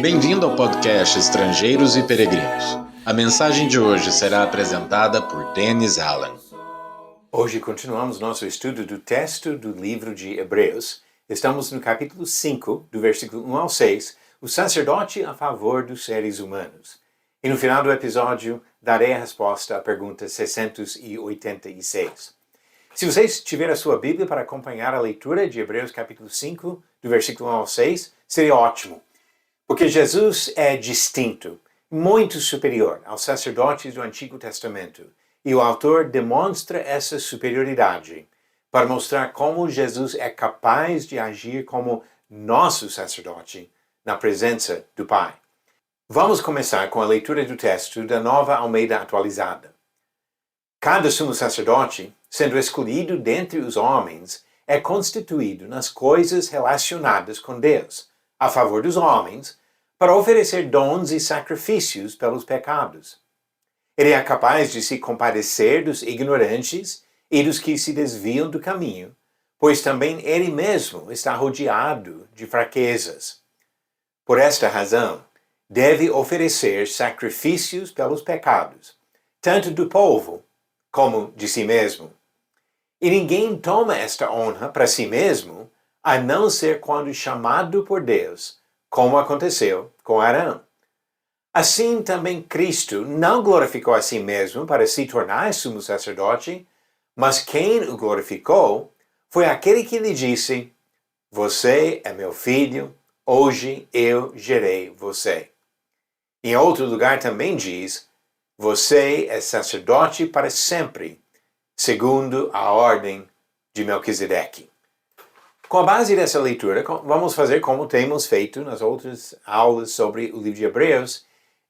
Bem-vindo ao podcast Estrangeiros e Peregrinos. A mensagem de hoje será apresentada por Dennis Allen. Hoje continuamos nosso estudo do texto do livro de Hebreus. Estamos no capítulo 5, do versículo 1 ao 6, o sacerdote a favor dos seres humanos. E no final do episódio, darei a resposta à pergunta 686. Se vocês tiverem a sua Bíblia para acompanhar a leitura de Hebreus capítulo 5, do versículo 1 ao 6, seria ótimo. Porque Jesus é distinto, muito superior aos sacerdotes do Antigo Testamento. E o autor demonstra essa superioridade para mostrar como Jesus é capaz de agir como nosso sacerdote na presença do Pai. Vamos começar com a leitura do texto da Nova Almeida Atualizada. Cada sumo sacerdote, sendo escolhido dentre os homens, é constituído nas coisas relacionadas com Deus, a favor dos homens, para oferecer dons e sacrifícios pelos pecados. Ele é capaz de se compadecer dos ignorantes e dos que se desviam do caminho, pois também ele mesmo está rodeado de fraquezas. Por esta razão, deve oferecer sacrifícios pelos pecados, tanto do povo como de si mesmo. E ninguém toma esta honra para si mesmo, a não ser quando chamado por Deus, como aconteceu com Arão. Assim também Cristo não glorificou a si mesmo para se tornar sumo sacerdote, mas quem o glorificou foi aquele que lhe disse: "Você é meu filho, hoje eu gerei você." Em outro lugar também diz: "Você é sacerdote para sempre, segundo a ordem de Melquisedeque." Com a base dessa leitura, vamos fazer como temos feito nas outras aulas sobre o livro de Hebreus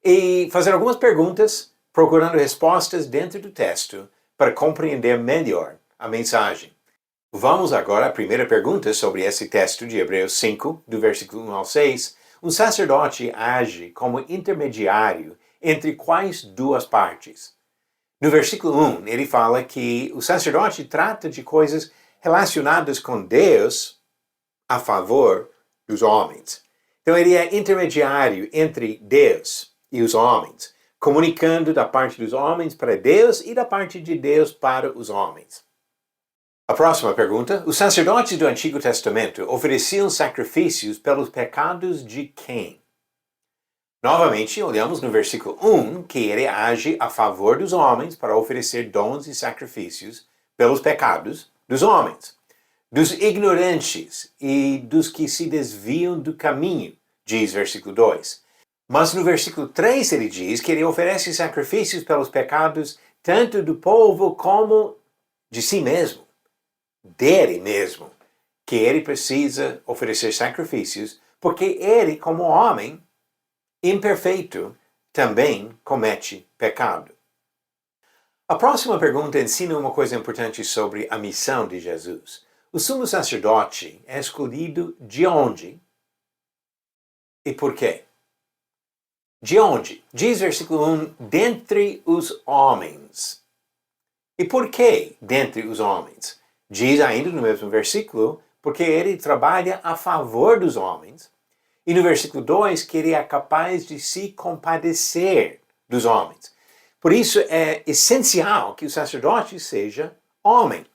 e fazer algumas perguntas, procurando respostas dentro do texto para compreender melhor a mensagem. Vamos agora à primeira pergunta sobre esse texto de Hebreus 5, do versículo 1 ao 6. Um sacerdote age como intermediário entre quais duas partes? No versículo 1, ele fala que o sacerdote trata de coisas relacionadas com Deus a favor dos homens. Então ele é intermediário entre Deus e os homens, comunicando da parte dos homens para Deus e da parte de Deus para os homens. A próxima pergunta: os sacerdotes do Antigo Testamento ofereciam sacrifícios pelos pecados de quem? Novamente, olhamos no versículo 1 que ele age a favor dos homens para oferecer dons e sacrifícios pelos pecados dos homens, dos ignorantes e dos que se desviam do caminho, diz versículo 2. Mas no versículo 3 ele diz que ele oferece sacrifícios pelos pecados tanto do povo como de si mesmo, dele mesmo, que ele precisa oferecer sacrifícios porque ele, como homem imperfeito, também comete pecado. A próxima pergunta ensina uma coisa importante sobre a missão de Jesus. O sumo sacerdote é escolhido de onde e por quê? De onde? Diz versículo 1, dentre os homens. E por que dentre os homens? Diz ainda no mesmo versículo, porque ele trabalha a favor dos homens. E no versículo 2, que ele é capaz de se compadecer dos homens. Por isso é essencial que o sacerdote seja homem.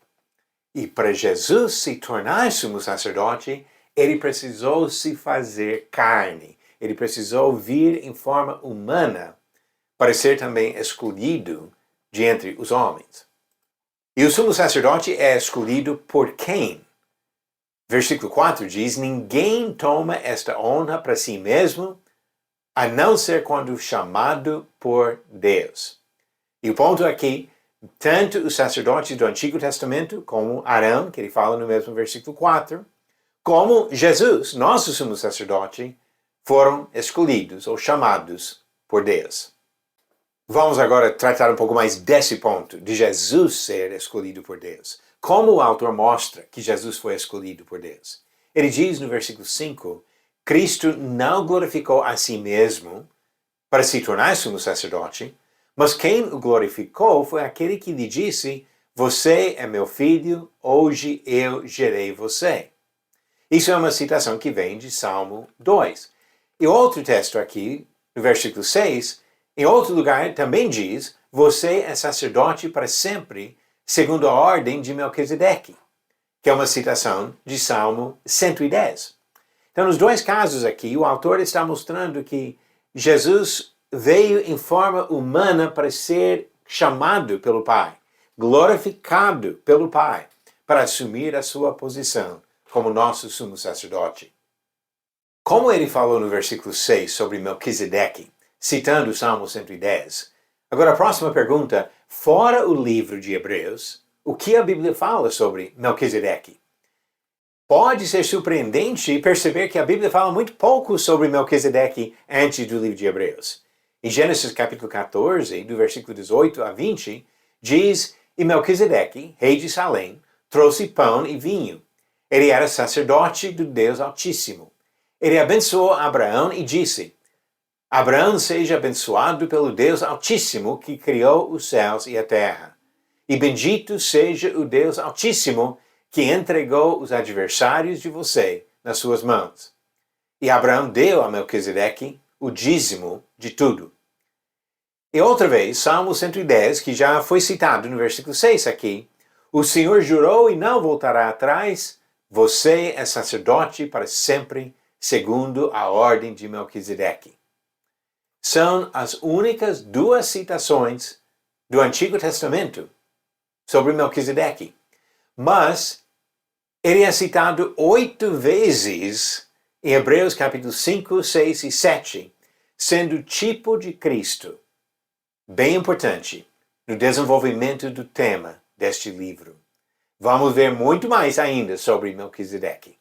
E para Jesus se tornar sumo sacerdote, ele precisou se fazer carne. Ele precisou vir em forma humana para ser também escolhido de entre os homens. E o sumo sacerdote é escolhido por quem? Versículo 4 diz: ninguém toma esta honra para si mesmo, a não ser quando chamado por Deus. E o ponto aqui, tanto os sacerdotes do Antigo Testamento, como Arão, que ele fala no mesmo versículo 4, como Jesus, nosso sumo sacerdote, foram escolhidos ou chamados por Deus. Vamos agora tratar um pouco mais desse ponto, de Jesus ser escolhido por Deus. Como o autor mostra que Jesus foi escolhido por Deus? Ele diz no versículo 5, Cristo não glorificou a si mesmo para se tornar sumo sacerdote, mas quem o glorificou foi aquele que lhe disse: "Você é meu filho, hoje eu gerei você." Isso é uma citação que vem de Salmo 2. E outro texto aqui, no versículo 6, em outro lugar também diz, você é sacerdote para sempre, segundo a ordem de Melquisedeque, que é uma citação de Salmo 110. Então, nos dois casos aqui, o autor está mostrando que Jesus veio em forma humana para ser chamado pelo Pai, glorificado pelo Pai, para assumir a sua posição como nosso sumo sacerdote. Como ele falou no versículo 6 sobre Melquisedeque, citando o Salmo 110, agora a próxima pergunta, fora o livro de Hebreus, o que a Bíblia fala sobre Melquisedeque? Pode ser surpreendente perceber que a Bíblia fala muito pouco sobre Melquisedeque antes do livro de Hebreus. Em Gênesis capítulo 14, do versículo 18 a 20, diz, e Melquisedeque, rei de Salém, trouxe pão e vinho. Ele era sacerdote do Deus Altíssimo. Ele abençoou Abraão e disse, Abraão seja abençoado pelo Deus Altíssimo que criou os céus e a terra. E bendito seja o Deus Altíssimo que entregou os adversários de você nas suas mãos. E Abraão deu a Melquisedeque o dízimo de tudo. E outra vez, Salmo 110, que já foi citado no versículo 6 aqui, o Senhor jurou e não voltará atrás, você é sacerdote para sempre, segundo a ordem de Melquisedeque. São as únicas duas citações do Antigo Testamento sobre Melquisedeque. Mas ele é citado 8 vezes em Hebreus capítulos 5, 6 e 7, sendo tipo de Cristo. Bem importante no desenvolvimento do tema deste livro. Vamos ver muito mais ainda sobre Melquisedeque.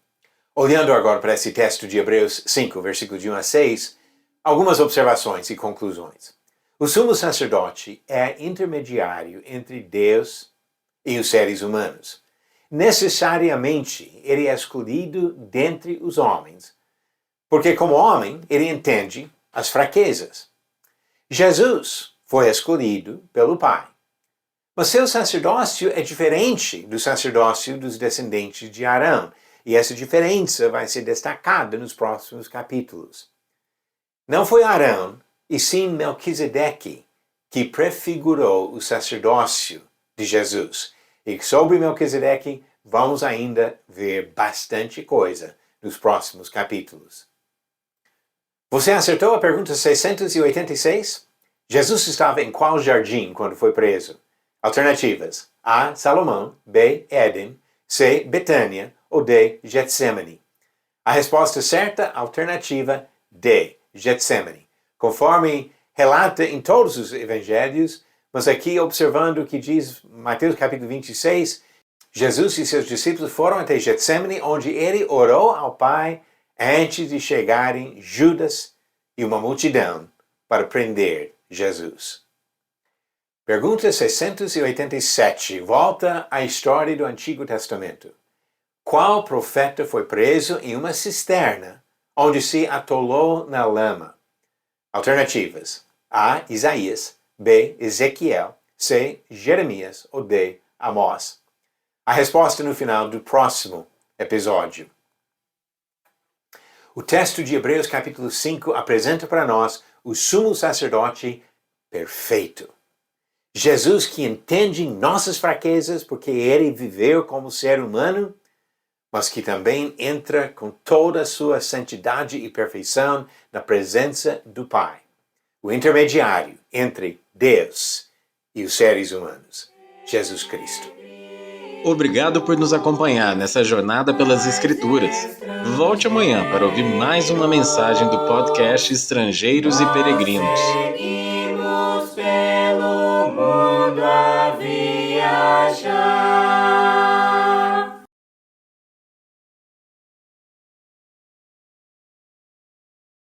Olhando agora para esse texto de Hebreus 5, versículos de 1 a 6, algumas observações e conclusões. O sumo sacerdote é intermediário entre Deus e os seres humanos. Necessariamente, ele é escolhido dentre os homens, porque como homem, ele entende as fraquezas. Jesus foi escolhido pelo Pai. Mas seu sacerdócio é diferente do sacerdócio dos descendentes de Arão, e essa diferença vai ser destacada nos próximos capítulos. Não foi Arão, e sim Melquisedeque, que prefigurou o sacerdócio de Jesus. E sobre Melquisedeque, vamos ainda ver bastante coisa nos próximos capítulos. Você acertou a pergunta 686? Jesus estava em qual jardim quando foi preso? Alternativas: A. Salomão, B. Éden, C. Betânia ou D. Getsemane. A resposta certa, alternativa D. Getsemane. Conforme relata em todos os evangelhos, mas aqui observando o que diz Mateus capítulo 26, Jesus e seus discípulos foram até Getsemane, onde ele orou ao Pai antes de chegarem Judas e uma multidão para prender Jesus. Pergunta 687. Volta à história do Antigo Testamento. Qual profeta foi preso em uma cisterna, onde se atolou na lama? Alternativas: A. Isaías, B. Ezequiel, C. Jeremias ou D. Amós. A resposta no final do próximo episódio. O texto de Hebreus capítulo 5 apresenta para nós o sumo sacerdote perfeito. Jesus que entende nossas fraquezas porque ele viveu como ser humano, mas que também entra com toda a sua santidade e perfeição na presença do Pai, o intermediário entre Deus e os seres humanos, Jesus Cristo. Obrigado por nos acompanhar nessa jornada pelas Escrituras. Volte amanhã para ouvir mais uma mensagem do podcast Estrangeiros e Peregrinos.